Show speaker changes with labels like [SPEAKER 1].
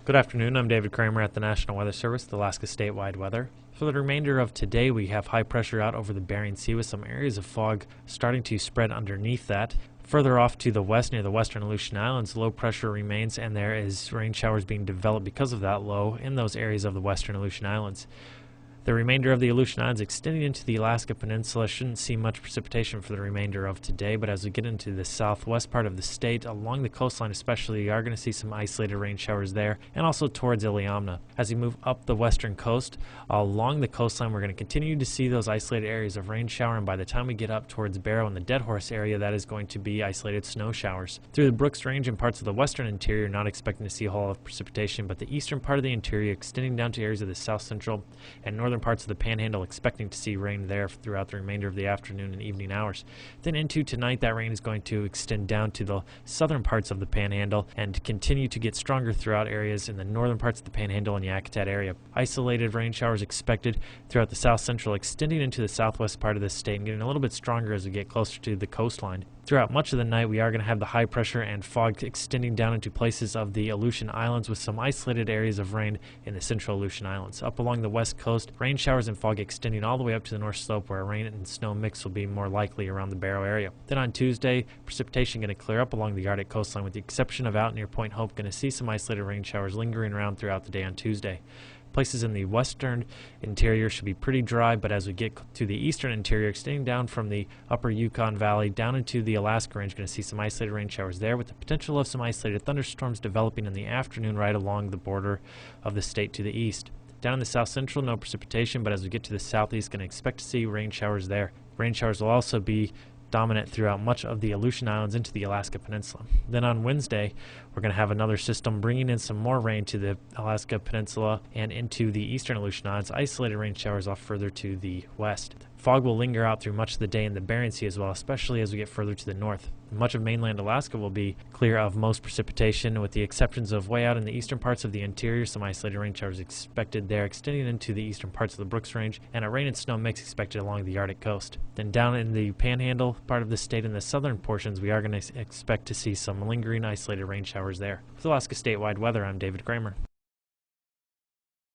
[SPEAKER 1] Good afternoon, I'm David Kramer at the National Weather Service, the Alaska statewide weather. For the remainder of today, we have high pressure out over the Bering Sea with some areas of fog starting to spread underneath that. Further off to the west near the western Aleutian Islands, low pressure remains and there is rain showers being developed because of that low in those areas of the western Aleutian Islands. The remainder of the Aleutian Islands extending into the Alaska Peninsula shouldn't see much precipitation for the remainder of today, but as we get into the southwest part of the state, along the coastline especially, you are going to see some isolated rain showers there, and also towards Iliamna. As we move up the western coast, along the coastline, we're going to continue to see those isolated areas of rain shower, and by the time we get up towards Barrow and the Dead Horse area, that is going to be isolated snow showers. Through the Brooks Range and parts of the western interior, not expecting to see a whole lot of precipitation, but the eastern part of the interior extending down to areas of the south central and northern parts of the Panhandle, expecting to see rain there throughout the remainder of the afternoon and evening hours. Then into tonight, that rain is going to extend down to the southern parts of the Panhandle and continue to get stronger throughout areas in the northern parts of the Panhandle and Yakutat area. Isolated rain showers expected throughout the south central, extending into the southwest part of the state and getting a little bit stronger as we get closer to the coastline. Throughout much of the night, we are going to have the high pressure and fog extending down into places of the Aleutian Islands with some isolated areas of rain in the central Aleutian Islands. Up along the west coast, rain showers and fog extending all the way up to the north slope where rain and snow mix will be more likely around the Barrow area. Then on Tuesday, precipitation going to clear up along the Arctic coastline with the exception of out near Point Hope. Going to see some isolated rain showers lingering around throughout the day on Tuesday. Places in the western interior should be pretty dry, but as we get to the eastern interior, extending down from the upper Yukon Valley down into the Alaska Range, going to see some isolated rain showers there with the potential of some isolated thunderstorms developing in the afternoon right along the border of the state to the east. Down in the south central, no precipitation, but as we get to the southeast, going to expect to see rain showers there. Rain showers will also be dominant throughout much of the Aleutian Islands into the Alaska Peninsula. Then on Wednesday, we're going to have another system bringing in some more rain to the Alaska Peninsula and into the eastern Aleutian Islands, isolated rain showers off further to the west. Fog will linger out through much of the day in the Bering Sea as well, especially as we get further to the north. Much of mainland Alaska will be clear of most precipitation, with the exceptions of way out in the eastern parts of the interior, some isolated rain showers expected there, extending into the eastern parts of the Brooks Range, and a rain and snow mix expected along the Arctic coast. Then down in the Panhandle part of the state in the southern portions, we are going to expect to see some lingering isolated rain showers there. With Alaska statewide weather, I'm David Kramer.